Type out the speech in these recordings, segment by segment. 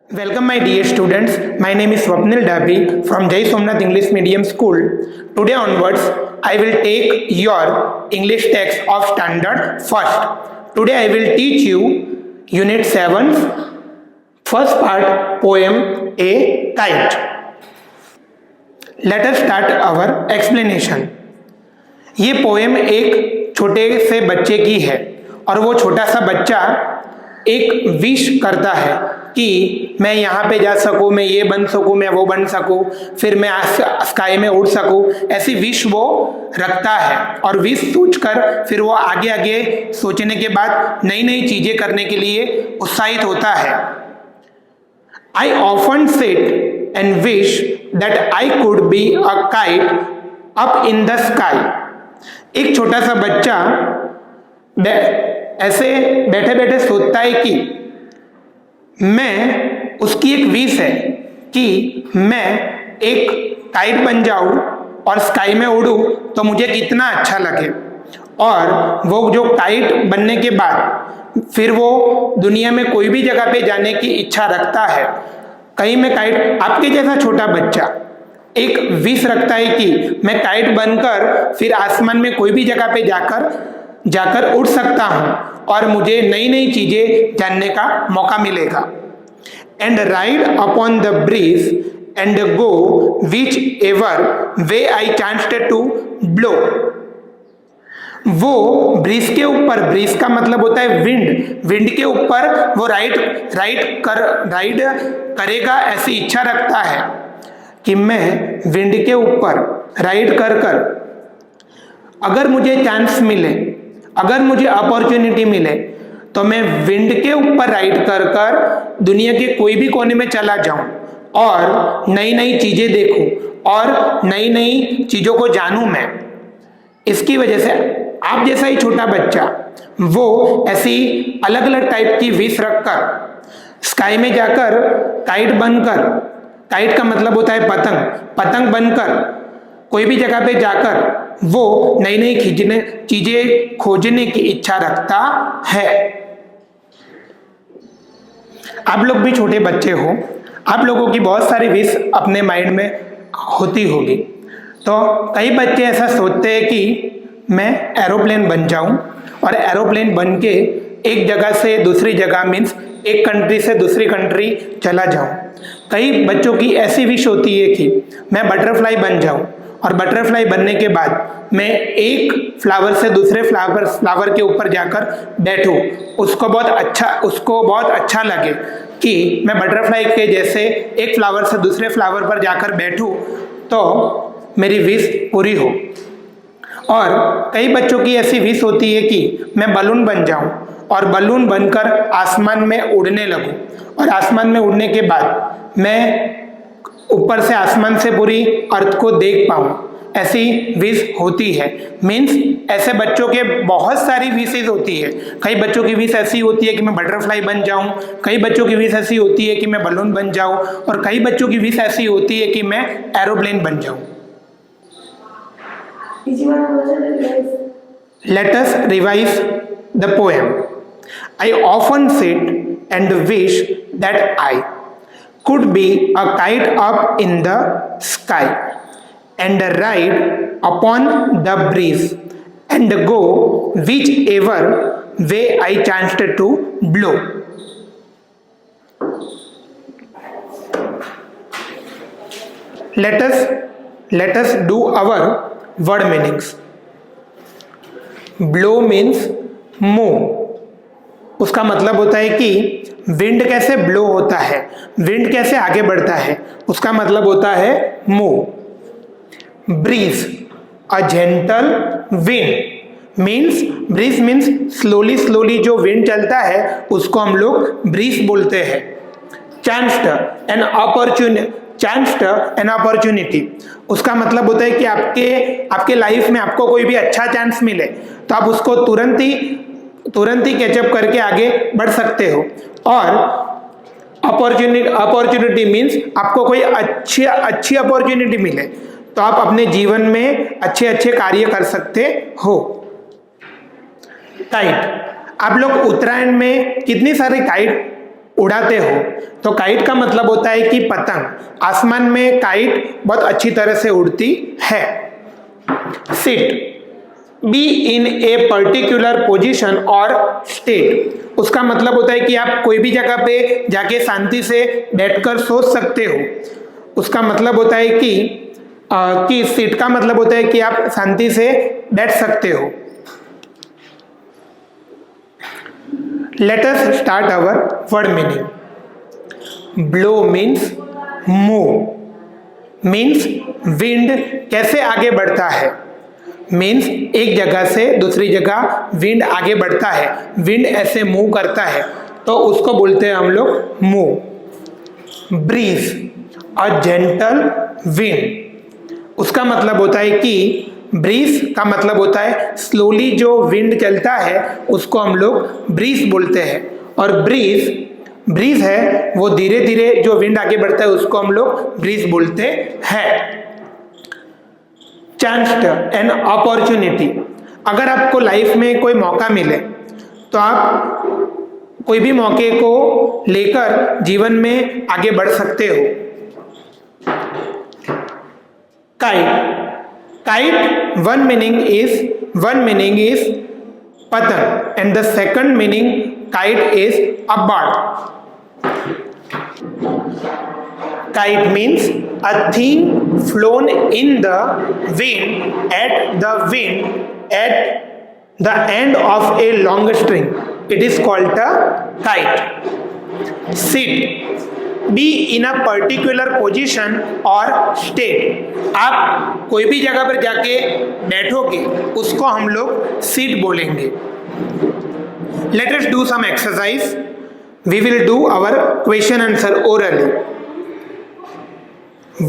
Welcome my dear students, my name is Swapnil Dabhi from Jai Somnath English Medium School. Today onwards, I will take your English text of standard first. Today I will teach you Unit 7, first part, poem A Kite. Let us start our explanation. ये poem एक छोटे से बच्चे की है और वो छोटा सा बच्चा एक विश करता है कि मैं यहाँ पे जा सकूँ, मैं ये बन सकूँ, मैं वो बन सकूँ, फिर मैं स्काई में उड़ सकूँ। ऐसी विश वो रखता है और विश सोचकर फिर वो आगे आगे सोचने के बाद नई नई चीजें करने के लिए उत्साहित होता है। I often sit and wish that I could be a kite up in the sky. एक छोटा सा बच्चा ऐसे बैठे बैठे सोचता है कि मैं, उसकी एक विश है कि मैं एक काइट बन जाऊं और स्काई में उड़ूं तो मुझे कितना अच्छा लगे। और वो जो काइट बनने के बाद फिर वो दुनिया में कोई भी जगह पे जाने की इच्छा रखता है। कहीं मैं काइट, आपके जैसा छोटा बच्चा एक विश रखता है कि मैं काइट बनकर फिर आसमान में कोई भी जगह पे जाकर उड़ सकता हूं और मुझे नई नई चीजें जानने का मौका मिलेगा। And ride upon the breeze and go whichever way I chanced to blow. वो ब्रीज के ऊपर, ब्रीज का मतलब होता है विंड के ऊपर वो राइड करेगा ऐसी इच्छा रखता है कि मैं विंड के ऊपर राइड कर अगर मुझे चांस मिले, अगर मुझे अपॉर्चुनिटी मिले तो मैं विंड के ऊपर राइड कर दुनिया के कोई भी कोने में चला जाऊं और नई नई चीजें देखूं और नई नई चीजों को जानूं मैं। इसकी वजह से आप जैसा ही छोटा बच्चा वो ऐसी अलग अलग टाइप की विश रखकर स्काई में जाकर काइट बनकर, काइट का मतलब होता है पतंग बनकर कोई भी जगह पे जाकर वो नई नई चीजें खोजने की इच्छा रखता है। आप लोग भी छोटे बच्चे हो, आप लोगों की बहुत सारी विश अपने माइंड में होती होगी। तो कई बच्चे ऐसा सोचते हैं कि मैं एरोप्लेन बन जाऊं और एरोप्लेन बन के एक जगह से दूसरी जगह, मीन्स एक कंट्री से दूसरी कंट्री चला जाऊं। कई बच्चों की ऐसी विश होती है कि मैं बटरफ्लाई बन जाऊं और बटरफ्लाई बनने के बाद मैं एक फ्लावर से दूसरे फ्लावर के ऊपर जाकर बैठूं, उसको बहुत अच्छा लगे कि मैं बटरफ्लाई के जैसे एक फ्लावर से दूसरे फ्लावर पर जाकर बैठूं तो मेरी विश पूरी हो। और कई बच्चों की ऐसी विश होती है कि मैं बलून बन जाऊं और बलून बनकर आसमान में उड़ने लगूं और आसमान में उड़ने के बाद मैं ऊपर से आसमान से पूरी अर्थ को देख पाऊं, ऐसी विश होती है। मीन्स ऐसे बच्चों के बहुत सारी विशेज होती है। कई बच्चों की विश ऐसी होती है कि मैं बटरफ्लाई बन जाऊं, कई बच्चों की विश ऐसी होती है कि मैं बलून बन जाऊं और कई बच्चों की विश ऐसी होती है कि मैं एरोप्लेन बन जाऊं। Let us revise the poem. I often sit and wish that I could be a kite up in the sky and ride upon the breeze and go whichever way I chanced to blow. Let us do our word meanings. Blow means move. उसका मतलब होता है कि wind कैसे blow होता है, wind कैसे आगे बढ़ता है, उसका मतलब होता है move. Breeze, a gentle wind, breeze means slowly जो विंड चलता है उसको हम लोग ब्रीज बोलते हैं। चांस्ड एन अपॉर्चुनिटी, उसका मतलब होता है कि आपके लाइफ में आपको कोई भी अच्छा चांस मिले तो आप उसको तुरंत ही कैचअप करके आगे बढ़ सकते हो। और अपॉर्चुनिटी मीन्स आपको कोई अच्छी अपॉर्चुनिटी मिले तो आप अपने जीवन में अच्छे कार्य कर सकते हो। काइट, आप लोग उत्तरायण में कितनी सारी काइट उड़ाते हो। तो काइट का मतलब होता है कि पतंग। आसमान में काइट बहुत अच्छी तरह से उड़ती है। Sit, be in a particular position और स्टेट। उसका मतलब होता है कि आप कोई भी जगह पे जाके शांति से बैठकर सोच सकते हो। उसका मतलब होता है कि सिट का मतलब होता है कि आप शांति से बैठ सकते हो। Let us start our word meaning. Blow means move, means wind कैसे आगे बढ़ता है, मीन्स एक जगह से दूसरी जगह विंड आगे बढ़ता है, विंड ऐसे मूव करता है तो उसको बोलते हैं हम लोग move. Breeze, a gentle wind. उसका मतलब होता है कि ब्रीज का मतलब होता है स्लोली जो विंड चलता है उसको हम लोग ब्रीज बोलते हैं। और ब्रीज है वो धीरे धीरे जो विंड आगे बढ़ता है उसको हम लोग ब्रीज बोलते हैं। Chanced, an opportunity. अगर आपको लाइफ में कोई मौका मिले तो आप कोई भी मौके को लेकर जीवन में आगे बढ़ सकते हो। काइट, वन मीनिंग इज पतंग and the second meaning kite is a bird. Kite means a thing flown in the wind at the end of a long string. It is called a kite. Sit, be in a particular position or state. आप कोई भी जगह पर जाके बैठोगे उसको हम लोग sit बोलेंगे। Let us do some exercise. We will do our question answer orally.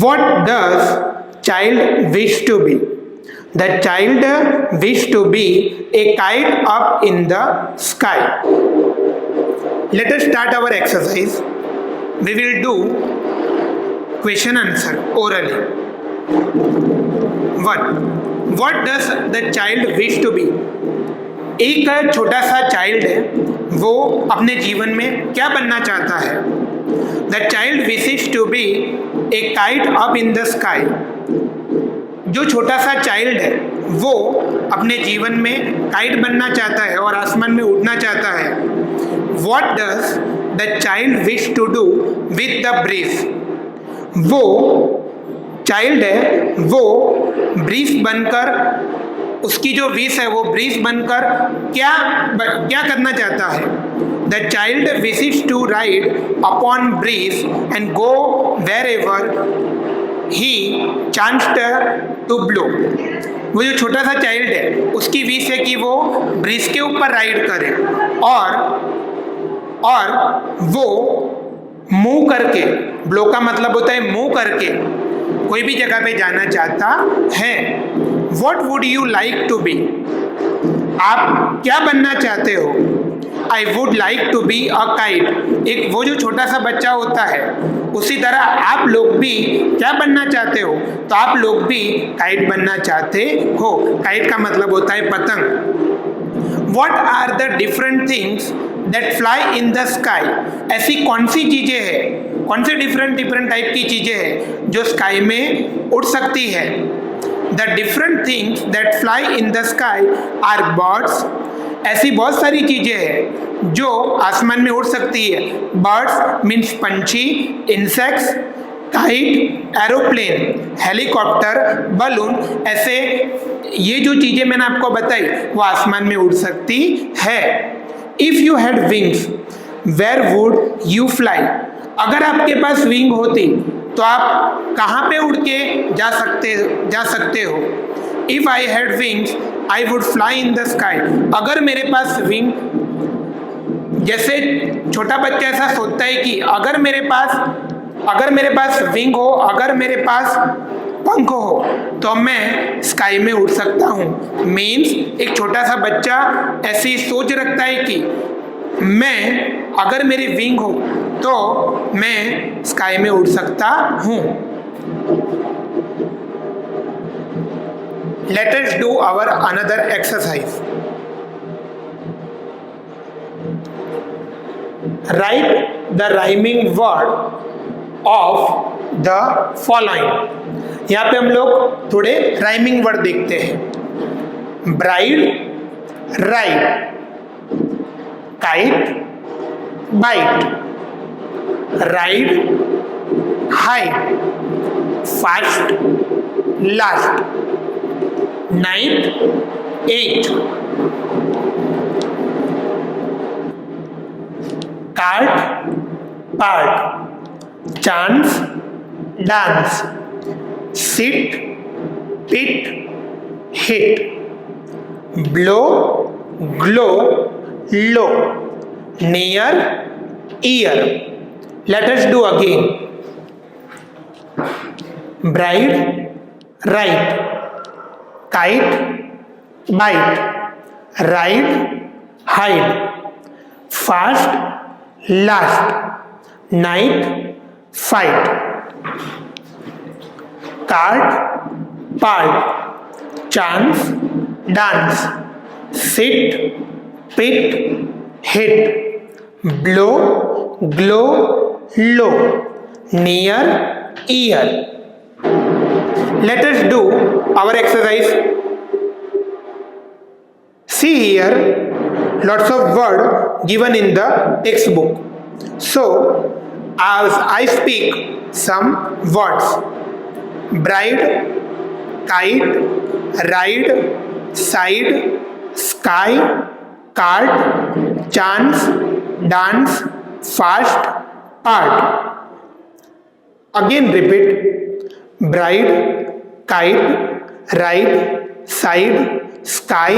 What does child wish to be? The child wish to be a kite up in the sky. Let us start our exercise. We will do question answer orally. 1. What does the child wish to be? एक छोटा सा child है, वो अपने जीवन में क्या बनना चाहता है? The child wishes to be a kite up in the sky. जो छोटा सा चाइल्ड है वो अपने जीवन में काइट बनना चाहता है और आसमान में उड़ना चाहता है। What does the child wish to do with the breeze? वो चाइल्ड है वो ब्रीज बनकर, उसकी जो विश है वो ब्रीज बनकर क्या करना चाहता है? The child wishes to ride upon breeze and go wherever he chanced to blow. वो जो छोटा सा चाइल्ड है उसकी विश है कि वो ब्रीज के ऊपर राइड करे और वो मूव करके, ब्लो का मतलब होता है मूव करके, कोई भी जगह पे जाना चाहता है। What would you like to be? आप क्या बनना चाहते हो? I would like to be a kite. एक वो जो छोटा सा बच्चा होता है उसी तरह आप लोग भी क्या बनना चाहते हो? तो आप लोग भी काइट बनना चाहते हो। काइट का मतलब होता है पतंग। What are the different things that fly in the sky? ऐसी कौन सी चीजें हैं, कौन से डिफरेंट टाइप की चीजें हैं जो स्काई में उड़ सकती है? The different things that fly in the sky are birds. ऐसी बहुत सारी चीजें हैं जो आसमान में उड़ सकती है। बर्ड्स मीन्स पंछी, insects, kite, aeroplane, helicopter, balloon. ऐसे ये जो चीजें मैंने आपको बताई वो आसमान में उड़ सकती है। If you had wings where would you fly? अगर आपके पास विंग होती तो आप कहाँ पे उड़ के जा सकते हो? If I had wings I would fly in the sky. अगर मेरे पास विंग, जैसे छोटा बच्चा ऐसा सोचता है कि अगर मेरे पास विंग हो, अगर मेरे पास पंख हो तो मैं स्काई में उड़ सकता हूँ। मीन्स एक छोटा सा बच्चा ऐसी सोच रखता है कि अगर मेरी विंग हो तो मैं स्काई में उड़ सकता हूँ। Let us do our another exercise. Write the rhyming word of the following. यहाँ पे हम लोग थोड़े राइमिंग वर्ड देखते हैं। Bride, ride, kite, bite, ride, hide, fast, last, night, eight, cart, part, chance, dance, sit, pit, hit, blow, glow, low, near, ear. Let us do again. Bride, ride, kite, bite, ride, hide, fast, last, night, fight, cart, part, chance, dance, sit, pit, hit, blow, glow, low, near, ear. Let us do our exercise. See here, lots of words given in the textbook. So, as I speak some words: bride, kite, ride, side, sky, cart, chance, dance, fast, part. Again repeat: bride, kite, ride, side, sky,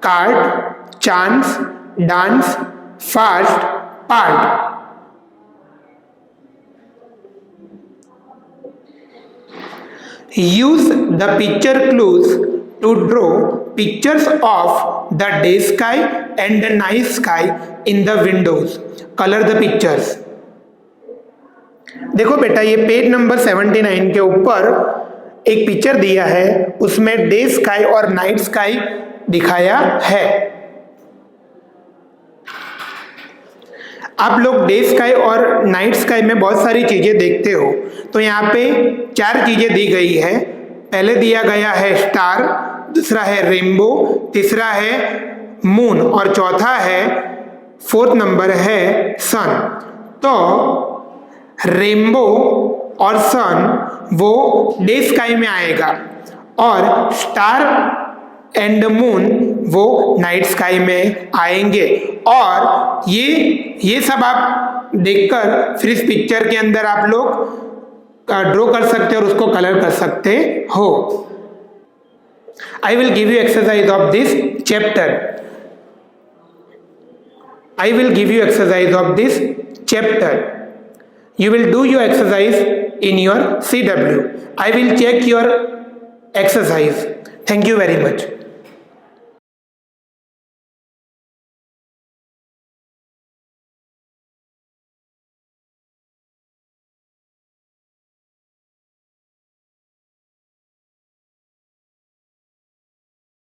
cart, chance, dance, fast, part. Use the picture clues to draw pictures of the day sky and the night sky in the windows. Color the pictures. देखो बेटा, ये page number 79 के ऊपर एक picture दिया है, उसमें day sky और नाइट स्काई दिखाया है। आप लोग डे स्काई और नाइट स्काई में बहुत सारी चीजें देखते हो, तो यहाँ पे 4 चीजें दी गई है। पहले दिया गया है स्टार, दूसरा है रेनबो, तीसरा है मून और चौथा है, 4th नंबर है सन। तो रेनबो और सन वो डे स्काई में आएगा और स्टार एंड मून वो नाइट स्काई में आएंगे। और ये सब आप देखकर फिर इस पिक्चर के अंदर आप लोग ड्रॉ कर सकते हो और उसको कलर कर सकते हो। I will give you exercise of this chapter. I will give you exercise of this chapter. You will do your exercise in your CW. I will check your exercise. Thank you very much.